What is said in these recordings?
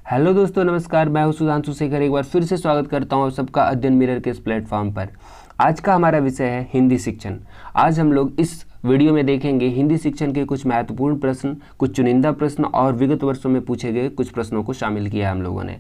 Hello दोस्तों, नमस्कार। मैं हूं सुधांशु शेखर। एक बार फिर से स्वागत करता हूं आप सबका अध्ययन मिरर के इस प्लेटफॉर्म पर। आज का हमारा विषय है हिंदी शिक्षण। आज हम लोग इस वीडियो में देखेंगे हिंदी शिक्षण के कुछ महत्वपूर्ण प्रश्न, कुछ चुनिंदा प्रश्न और विगत वर्षों में पूछे गए कुछ प्रश्नों को शामिल किया हम लोगों ने।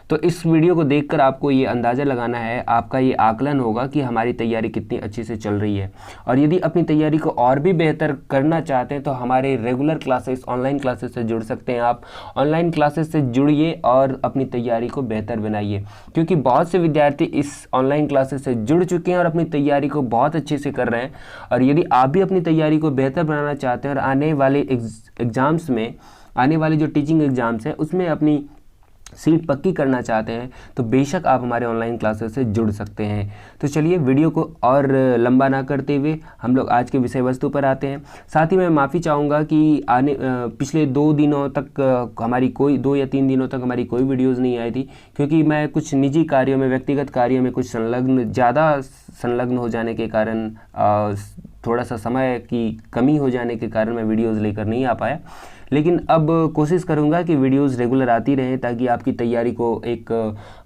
तो इस वीडियो को देखकर आपको ये अंदाज़ा लगाना है, आपका ये आकलन होगा कि हमारी तैयारी कितनी अच्छी से चल रही है। और यदि अपनी तैयारी को और भी बेहतर करना चाहते हैं तो हमारे रेगुलर क्लासेस, ऑनलाइन क्लासेस से जुड़ सकते हैं। आप ऑनलाइन क्लासेस से जुड़िए और अपनी तैयारी को बेहतर बनाइए, क्योंकि बहुत से विद्यार्थी इस ऑनलाइन क्लासेस से जुड़ चुके हैं और अपनी तैयारी को बहुत अच्छे से कर रहे हैं। और यदि आप भी अपनी तैयारी को बेहतर बनाना चाहते हैं और आने वाले एग्ज़ाम्स में, आने वाले जो टीचिंग एग्ज़ाम्स हैं उसमें अपनी सीट पक्की करना चाहते हैं तो बेशक आप हमारे ऑनलाइन क्लासेस से जुड़ सकते हैं। तो चलिए वीडियो को और लंबा ना करते हुए हम लोग आज के विषय वस्तु पर आते हैं। साथ ही मैं माफ़ी चाहूँगा कि पिछले 2 दिनों तक हमारी कोई 2 या 3 दिनों तक हमारी कोई वीडियोज़ नहीं आई थी, क्योंकि मैं कुछ निजी कार्यों में, व्यक्तिगत कार्यों में कुछ ज़्यादा संलग्न हो जाने के कारण, थोड़ा सा समय की कमी हो जाने के कारण मैं वीडियोज़ लेकर नहीं आ पाया। लेकिन अब कोशिश करूंगा कि वीडियोस रेगुलर आती रहें ताकि आपकी तैयारी को एक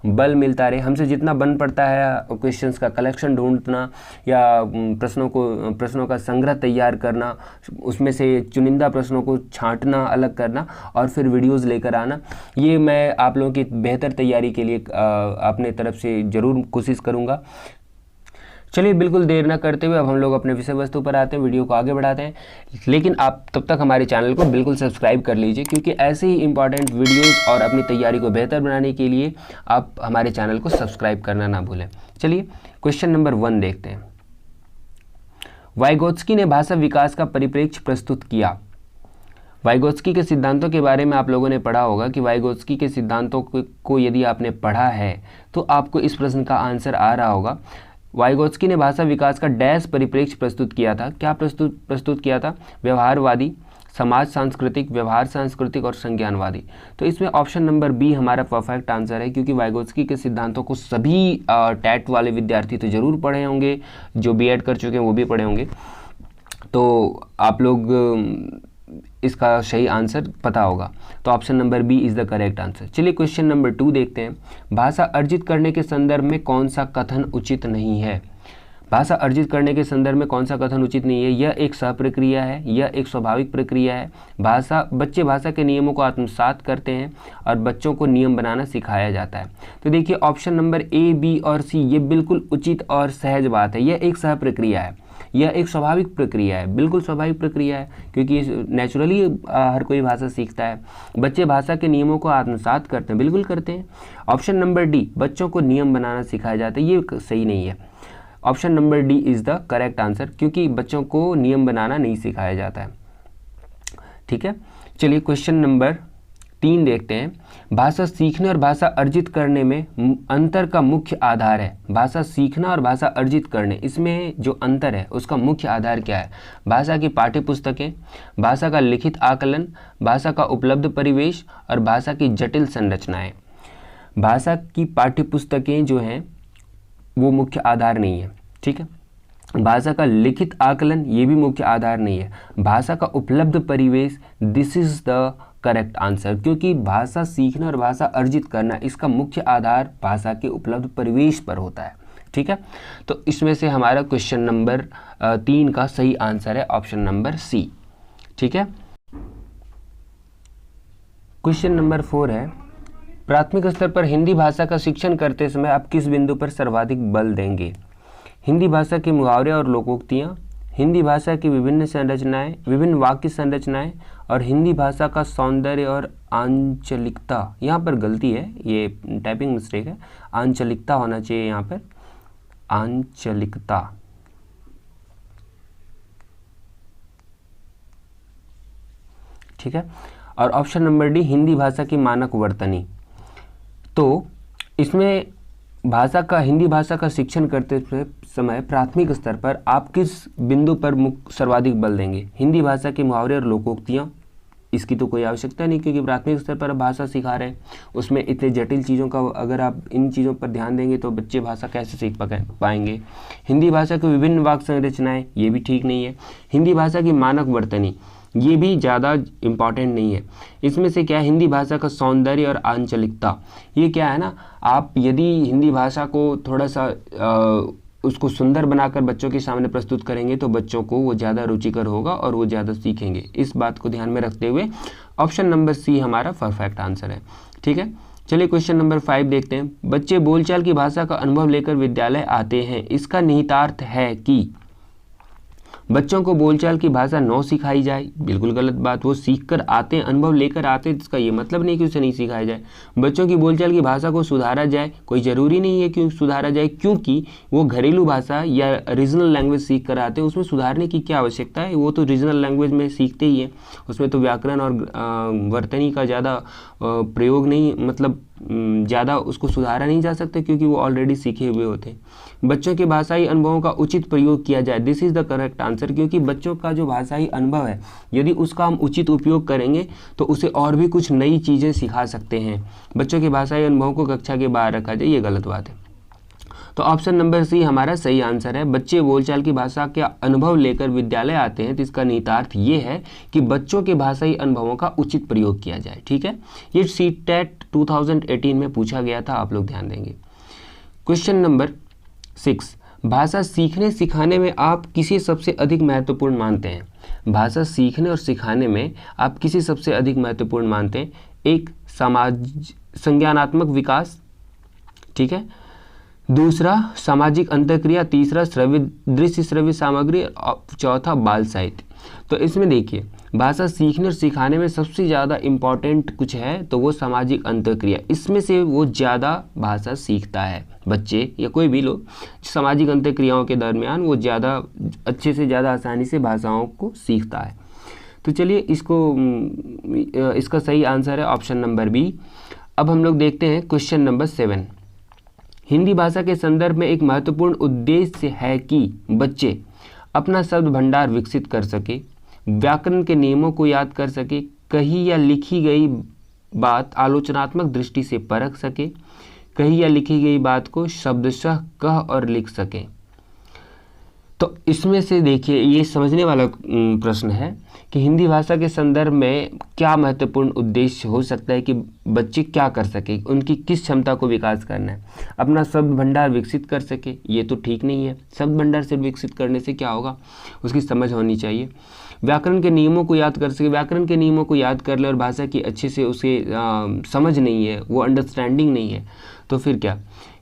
बल मिलता रहे। हमसे जितना बन पड़ता है क्वेश्चंस का कलेक्शन ढूंढना या प्रश्नों का संग्रह तैयार करना, उसमें से चुनिंदा प्रश्नों को छांटना, अलग करना और फिर वीडियोस लेकर आना, ये मैं आप लोगों की बेहतर तैयारी के लिए अपने तरफ से ज़रूर कोशिश करूँगा। चलिए बिल्कुल देर ना करते हुए अब हम लोग अपने विषय वस्तु पर आते हैं, वीडियो को आगे बढ़ाते हैं। लेकिन आप तब तक हमारे चैनल को बिल्कुल सब्सक्राइब कर लीजिए, क्योंकि ऐसे ही इंपॉर्टेंट वीडियोस और अपनी तैयारी को बेहतर बनाने के लिए आप हमारे चैनल को सब्सक्राइब करना ना भूलें। चलिए क्वेश्चन नंबर 1 देखते हैं। वाइगोत्स्की ने भाषा विकास का परिप्रेक्ष्य प्रस्तुत किया। वाइगोत्स्की के सिद्धांतों के बारे में आप लोगों ने पढ़ा होगा कि वाइगोत्स्की के सिद्धांतों को यदि आपने पढ़ा है तो आपको इस प्रश्न का आंसर आ रहा होगा। वाइगोत्स्की ने भाषा विकास का डैश परिप्रेक्ष्य प्रस्तुत किया था। क्या प्रस्तुत किया था? व्यवहारवादी, समाज सांस्कृतिक, व्यवहार सांस्कृतिक और संज्ञानवादी। तो इसमें ऑप्शन नंबर बी हमारा परफेक्ट आंसर है, क्योंकि वाइगोत्स्की के सिद्धांतों को सभी टैट वाले विद्यार्थी तो जरूर पढ़े होंगे, जो बीएड कर चुके हैं वो भी पढ़े होंगे। तो आप लोग इसका सही आंसर पता होगा। तो option number B is the correct answer. चलिए क्वेश्चन नंबर 2 देखते हैं। भाषा अर्जित करने के संदर्भ में कौन सा कथन उचित नहीं है? भाषा अर्जित करने के संदर्भ में कौन सा कथन उचित नहीं है? यह एक सह प्रक्रिया है, यह एक स्वाभाविक प्रक्रिया है। बच्चे भाषा के नियमों को आत्मसात करते हैं और बच्चों को नियम बनाना सिखाया जाता है। तो देखिए ऑप्शन नंबर ए, बी और सी ये बिल्कुल उचित और सहज बात है। यह एक सह प्रक्रिया है, यह एक स्वाभाविक प्रक्रिया है, बिल्कुल स्वाभाविक प्रक्रिया है, क्योंकि नेचुरली हर कोई भाषा सीखता है। बच्चे भाषा के नियमों को आत्मसात करते हैं, बिल्कुल करते हैं। ऑप्शन नंबर डी, बच्चों को नियम बनाना सिखाया जाता है, ये सही नहीं है। Option number D is the correct answer, क्योंकि बच्चों को नियम बनाना नहीं सिखाया जाता है। ठीक है, चलिए क्वेश्चन नंबर 3 देखते हैं। भाषा सीखने और भाषा अर्जित करने में अंतर का मुख्य आधार है। भाषा सीखना और भाषा अर्जित करने, इसमें जो अंतर है उसका मुख्य आधार क्या है? भाषा की पाठ्य पुस्तकें, भाषा का लिखित आकलन, भाषा का उपलब्ध परिवेश और भाषा की जटिल संरचनाएं। भाषा की पाठ्य पुस्तकें जो हैं वो मुख्य आधार नहीं है, ठीक है। भाषा का लिखित आकलन ये भी मुख्य आधार नहीं है। भाषा का उपलब्ध परिवेश, this is the correct answer, क्योंकि भाषा सीखना और भाषा अर्जित करना इसका मुख्य आधार भाषा के उपलब्ध परिवेश पर होता है, ठीक है। तो इसमें से हमारा क्वेश्चन नंबर 3 का सही आंसर है ऑप्शन नंबर सी, ठीक है। क्वेश्चन नंबर 4 है, प्राथमिक स्तर पर हिंदी भाषा का शिक्षण करते समय आप किस बिंदु पर सर्वाधिक बल देंगे? हिंदी भाषा के मुहावरे और लोकोक्तियाँ, हिंदी भाषा की विभिन्न संरचनाएं, विभिन्न वाक्य संरचनाएं और हिंदी भाषा का सौंदर्य और आंचलिकता। यहाँ पर गलती है, ये टाइपिंग मिस्टेक है, आंचलिकता होना चाहिए यहाँ पर, आंचलिकता। ठीक है, और ऑप्शन नंबर डी हिंदी भाषा की मानक वर्तनी। तो इसमें हिंदी भाषा का शिक्षण करते समय प्राथमिक स्तर पर आप किस बिंदु पर सर्वाधिक बल देंगे? हिंदी भाषा के मुहावरे और लोकोक्तियाँ, इसकी तो कोई आवश्यकता नहीं, क्योंकि प्राथमिक स्तर पर आप भाषा सिखा रहे हैं, उसमें इतने जटिल चीज़ों का अगर आप इन चीज़ों पर ध्यान देंगे तो बच्चे भाषा कैसे सीख पाएंगे? हिंदी भाषा की विभिन्न वाक्य संरचनाएं, ये भी ठीक नहीं है। हिंदी भाषा की मानक वर्तनी, ये भी ज़्यादा इम्पॉर्टेंट नहीं है। इसमें से क्या है, हिंदी भाषा का सौंदर्य और आंचलिकता, ये क्या है ना, आप यदि हिंदी भाषा को थोड़ा सा उसको सुंदर बनाकर बच्चों के सामने प्रस्तुत करेंगे तो बच्चों को वो ज़्यादा रुचिकर होगा और वो ज़्यादा सीखेंगे। इस बात को ध्यान में रखते हुए ऑप्शन नंबर सी हमारा परफेक्ट आंसर है। ठीक है, चलिए क्वेश्चन नंबर 5 देखते हैं। बच्चे बोलचाल की भाषा का अनुभव लेकर विद्यालय आते हैं, इसका निहितार्थ है कि बच्चों को बोलचाल की भाषा न सिखाई जाए, बिल्कुल गलत बात। वो सीख कर आते हैं, अनुभव लेकर आते हैं, इसका ये मतलब नहीं कि उसे नहीं सिखाया जाए। बच्चों की बोलचाल की भाषा को सुधारा जाए, कोई ज़रूरी नहीं है कि सुधारा जाए, क्योंकि वो घरेलू भाषा या रीजनल लैंग्वेज सीख कर आते हैं, उसमें सुधारने की क्या आवश्यकता है, वो तो रीजनल लैंग्वेज में सीखते ही है, उसमें तो व्याकरण और वर्तनी का ज़्यादा प्रयोग नहीं, मतलब ज़्यादा उसको सुधारा नहीं जा सकता क्योंकि वो ऑलरेडी सीखे हुए होते हैं। बच्चों के भाषाई अनुभवों का उचित प्रयोग किया जाए, this is the correct answer, क्योंकि बच्चों का जो भाषाई अनुभव है यदि उसका हम उचित उपयोग करेंगे तो उसे और भी कुछ नई चीज़ें सिखा सकते हैं। बच्चों के भाषाई अनुभवों को कक्षा के बाहर रखा जाए, ये गलत बात है। तो ऑप्शन नंबर सी हमारा सही आंसर है। बच्चे बोलचाल की भाषा के अनुभव लेकर विद्यालय आते हैं तो इसका निहितार्थ ये है कि बच्चों के भाषाई अनुभवों का उचित प्रयोग किया जाए। ठीक है, ये सीटेट 2018 में पूछा गया था, आप लोग ध्यान देंगे। क्वेश्चन नंबर 6, भाषा सीखने सिखाने में आप किसे सबसे अधिक महत्वपूर्ण मानते हैं? भाषा सीखने और सिखाने में आप किसे सबसे अधिक महत्वपूर्ण मानते हैं? एक, संज्ञानात्मक विकास, ठीक है, दूसरा सामाजिक अंतःक्रिया, तीसरा दृश्य श्रव्य सामग्री, चौथा बाल साहित्य। तो इसमें देखिए, भाषा सीखने और सिखाने में सबसे ज़्यादा इम्पॉर्टेंट कुछ है तो वो सामाजिक अंतःक्रिया, इसमें से वो ज़्यादा भाषा सीखता है। बच्चे या कोई भी लोग सामाजिक अंतःक्रियाओं के दरमियान वो ज़्यादा अच्छे से ज़्यादा आसानी से भाषाओं को सीखता है। तो चलिए इसका सही आंसर है ऑप्शन नंबर बी। अब हम लोग देखते हैं क्वेश्चन नंबर 7। हिंदी भाषा के संदर्भ में एक महत्वपूर्ण उद्देश्य है कि बच्चे अपना शब्द भंडार विकसित कर सके, व्याकरण के नियमों को याद कर सके, कही या लिखी गई बात आलोचनात्मक दृष्टि से परख सके, कही या लिखी गई बात को शब्दशः कह और लिख सके। तो इसमें से देखिए, ये समझने वाला प्रश्न है कि हिंदी भाषा के संदर्भ में क्या महत्वपूर्ण उद्देश्य हो सकता है कि बच्चे क्या कर सके, उनकी किस क्षमता को विकास करना है। अपना शब्द भंडार विकसित कर सके, ये तो ठीक नहीं है। शब्द भंडार से विकसित करने से क्या होगा, उसकी समझ होनी चाहिए। व्याकरण के नियमों को याद कर सके, व्याकरण के नियमों को याद कर ले और भाषा की अच्छे से उसे समझ नहीं है, वो अंडरस्टैंडिंग नहीं है, तो फिर क्या,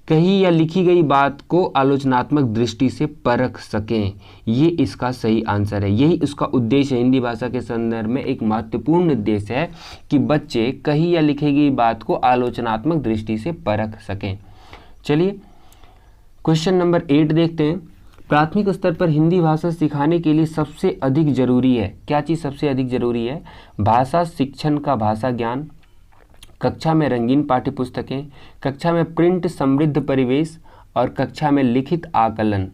कही या लिखी गई बात को आलोचनात्मक दृष्टि से परख सकें, ये इसका सही आंसर है। यही उसका उद्देश्य है। हिंदी भाषा के संदर्भ में एक महत्वपूर्ण उद्देश्य है कि बच्चे कही या लिखी गई बात को आलोचनात्मक दृष्टि से परख सकें। चलिए क्वेश्चन नंबर 8 देखते हैं। प्राथमिक स्तर पर हिंदी भाषा सिखाने के लिए सबसे अधिक जरूरी है, क्या चीज़ सबसे अधिक जरूरी है? भाषा शिक्षण का भाषा ज्ञान, कक्षा में रंगीन पाठ्यपुस्तकें, कक्षा में प्रिंट समृद्ध परिवेश और कक्षा में लिखित आकलन।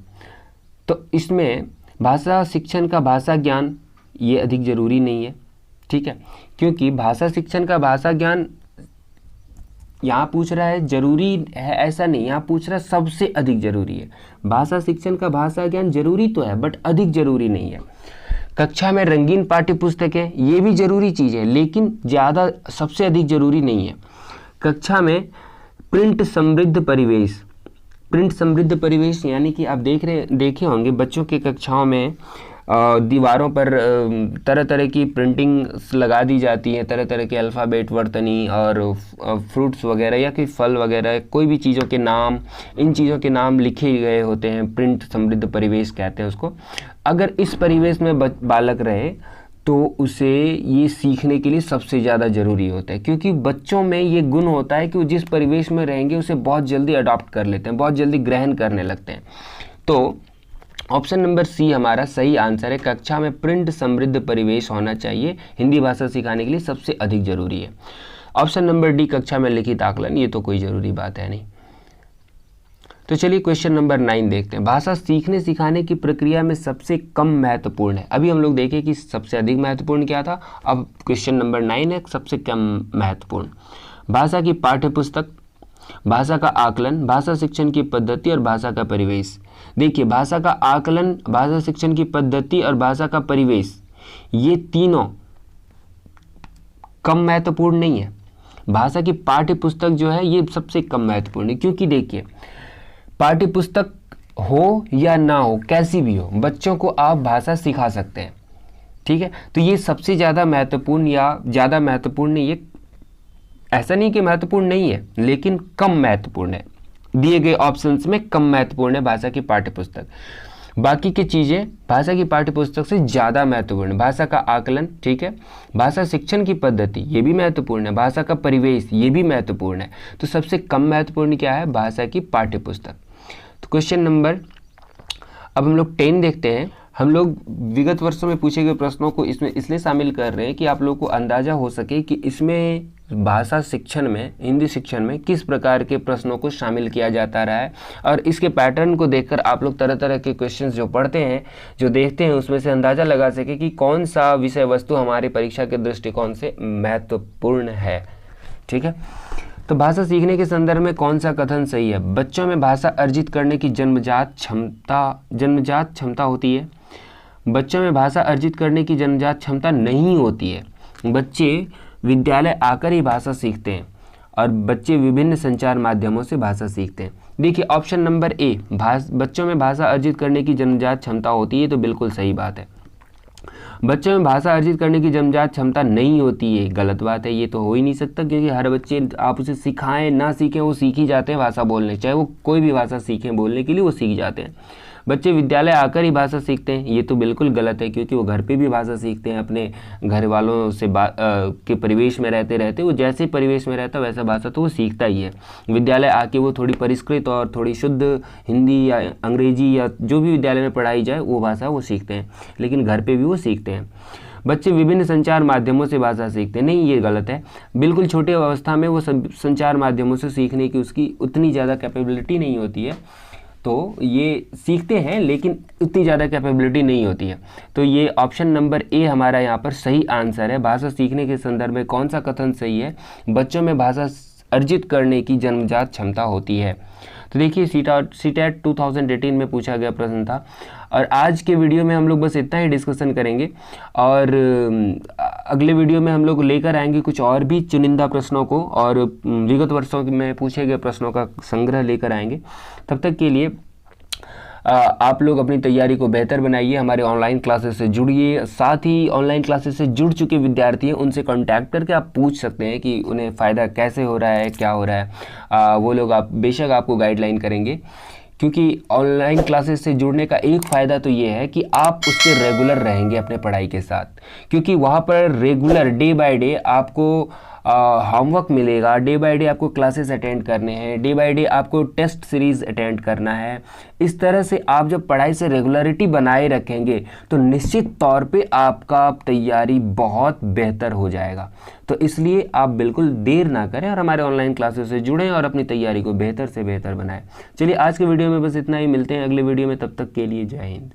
तो इसमें भाषा शिक्षण का भाषा ज्ञान ये अधिक जरूरी नहीं है, ठीक है, क्योंकि भाषा शिक्षण का भाषा ज्ञान यहाँ पूछ रहा है, जरूरी है ऐसा नहीं, यहाँ पूछ रहा है सबसे अधिक जरूरी है। भाषा शिक्षण का भाषा ज्ञान जरूरी तो है बट अधिक जरूरी नहीं है। कक्षा में रंगीन पाठ्यपुस्तकें ये भी जरूरी चीज़ है लेकिन ज़्यादा सबसे अधिक जरूरी नहीं है। कक्षा में प्रिंट समृद्ध परिवेश, प्रिंट समृद्ध परिवेश यानी कि आप देखे होंगे बच्चों के कक्षाओं में दीवारों पर तरह तरह की प्रिंटिंग्स लगा दी जाती हैं, तरह तरह के अल्फ़ाबेट, वर्तनी और फ्रूट्स वगैरह या कोई फल वगैरह, कोई भी चीज़ों के नाम, इन चीज़ों के नाम लिखे गए होते हैं। प्रिंट समृद्ध परिवेश कहते हैं उसको। अगर इस परिवेश में बालक रहे तो उसे ये सीखने के लिए सबसे ज़्यादा ज़रूरी होता है, क्योंकि बच्चों में ये गुण होता है कि वो जिस परिवेश में रहेंगे उसे बहुत जल्दी अडॉप्ट कर लेते हैं, बहुत जल्दी ग्रहण करने लगते हैं। तो ऑप्शन नंबर सी हमारा सही आंसर है। कक्षा में प्रिंट समृद्ध परिवेश होना चाहिए, हिंदी भाषा सिखाने के लिए सबसे अधिक जरूरी है। ऑप्शन नंबर डी कक्षा में लिखित आकलन, ये तो कोई ज़रूरी बात है नहीं। तो चलिए क्वेश्चन नंबर 9 देखते हैं। भाषा सीखने सिखाने की प्रक्रिया में सबसे कम महत्वपूर्ण है। अभी हम लोग देखें कि सबसे अधिक महत्वपूर्ण क्या था, अब क्वेश्चन नंबर 9 है सबसे कम महत्वपूर्ण। भाषा की पाठ्यपुस्तक, भाषा का आकलन, भाषा शिक्षण की पद्धति और भाषा का परिवेश। देखिए भाषा का आकलन, भाषा शिक्षण की पद्धति और भाषा का परिवेश, ये तीनों कम महत्वपूर्ण नहीं है। भाषा की पाठ्य पुस्तक जो है ये सबसे कम महत्वपूर्ण है, क्योंकि देखिए पाठ्य पुस्तक हो या ना हो, कैसी भी हो, बच्चों को आप भाषा सिखा सकते हैं, ठीक है। तो ये सबसे ज़्यादा महत्वपूर्ण या ज़्यादा महत्वपूर्ण नहीं है, ऐसा नहीं कि महत्वपूर्ण नहीं है, लेकिन कम महत्वपूर्ण है। दिए गए ऑप्शंस में कम महत्वपूर्ण है भाषा की पाठ्यपुस्तक। बाकी की चीज़ें भाषा की पाठ्यपुस्तक से ज़्यादा महत्वपूर्ण है। भाषा का आकलन, ठीक है, भाषा शिक्षण की पद्धति ये भी महत्वपूर्ण है, भाषा का परिवेश ये भी महत्वपूर्ण है। तो सबसे कम महत्वपूर्ण क्या है? भाषा की पाठ्यपुस्तक। तो क्वेश्चन नंबर अब हम लोग 10 देखते हैं। हम लोग विगत वर्षों में पूछे गए प्रश्नों को इसमें इसलिए शामिल कर रहे हैं कि आप लोगों को अंदाज़ा हो सके कि इसमें भाषा शिक्षण में, हिंदी शिक्षण में किस प्रकार के प्रश्नों को शामिल किया जाता रहा है, और इसके पैटर्न को देखकर आप लोग तरह तरह के क्वेश्चंस जो पढ़ते हैं, जो देखते हैं, उसमें से अंदाज़ा लगा सके कि कौन सा विषय वस्तु हमारी परीक्षा के दृष्टिकोण से महत्वपूर्ण है। ठीक है, तो भाषा सीखने के संदर्भ में कौन सा कथन सही है? बच्चों में भाषा अर्जित करने की जन्मजात क्षमता होती है। बच्चों में भाषा अर्जित करने की जन्मजात क्षमता नहीं होती है। बच्चे विद्यालय आकर ही भाषा सीखते हैं, और बच्चे विभिन्न संचार माध्यमों से भाषा सीखते हैं। देखिए ऑप्शन नंबर ए, बच्चों में भाषा अर्जित करने की जन्मजात क्षमता होती है, तो बिल्कुल सही बात है। बच्चों में भाषा अर्जित करने की जन्मजात क्षमता नहीं होती है, गलत बात है। ये तो हो ही नहीं सकता, क्योंकि हर बच्चे, आप उसे सिखाएं ना सीखें, वो सीख ही जाते हैं भाषा बोलने, चाहे वो कोई भी भाषा सीखें बोलने के लिए, वो सीख जाते हैं। बच्चे विद्यालय आकर ही भाषा सीखते हैं, ये तो बिल्कुल गलत है, क्योंकि वो घर पे भी भाषा सीखते हैं। अपने घर वालों से के परिवेश में रहते रहते वो जैसे परिवेश में रहता वैसा भाषा तो वो सीखता ही है। विद्यालय आके वो थोड़ी परिष्कृत और थोड़ी शुद्ध हिंदी या अंग्रेजी या जो भी विद्यालय में पढ़ाई जाए वो भाषा वो सीखते हैं, लेकिन घर पे भी वो सीखते हैं। बच्चे विभिन्न संचार माध्यमों से भाषा सीखते हैं, नहीं, ये गलत है। बिल्कुल छोटे अवस्था में वो संचार माध्यमों से सीखने की उसकी उतनी ज़्यादा कैपेबिलिटी नहीं होती है, तो ये सीखते हैं लेकिन उतनी ज़्यादा कैपेबिलिटी नहीं होती है। तो ये ऑप्शन नंबर ए हमारा यहाँ पर सही आंसर है। भाषा सीखने के संदर्भ में कौन सा कथन सही है? बच्चों में भाषा अर्जित करने की जन्मजात क्षमता होती है। तो देखिए सीटेट 2018 में पूछा गया प्रश्न था, और आज के वीडियो में हम लोग बस इतना ही डिस्कशन करेंगे, और अगले वीडियो में हम लोग लेकर आएंगे कुछ और भी चुनिंदा प्रश्नों को, और विगत वर्षों में पूछे गए प्रश्नों का संग्रह लेकर आएंगे। तब तक के लिए आप लोग अपनी तैयारी को बेहतर बनाइए, हमारे ऑनलाइन क्लासेस से जुड़िए। साथ ही ऑनलाइन क्लासेस से जुड़ चुके विद्यार्थी हैं, उनसे कांटेक्ट करके आप पूछ सकते हैं कि उन्हें फ़ायदा कैसे हो रहा है, क्या हो रहा है। वो लोग बेशक आपको गाइडलाइन करेंगे, क्योंकि ऑनलाइन क्लासेस से जुड़ने का एक फ़ायदा तो ये है कि आप उससे रेगुलर रहेंगे अपने पढ़ाई के साथ, क्योंकि वहाँ पर रेगुलर डे बाय डे आपको होमवर्क मिलेगा, डे बाय डे आपको क्लासेस अटेंड करने हैं, डे बाय डे आपको टेस्ट सीरीज़ अटेंड करना है। इस तरह से आप जब पढ़ाई से रेगुलरिटी बनाए रखेंगे तो निश्चित तौर पे आपका तैयारी बहुत बेहतर हो जाएगा। तो इसलिए आप बिल्कुल देर ना करें और हमारे ऑनलाइन क्लासेस से जुड़ें और अपनी तैयारी को बेहतर से बेहतर बनाएं। चलिए आज के वीडियो में बस इतना ही, मिलते हैं अगले वीडियो में, तब तक के लिए जय हिंद।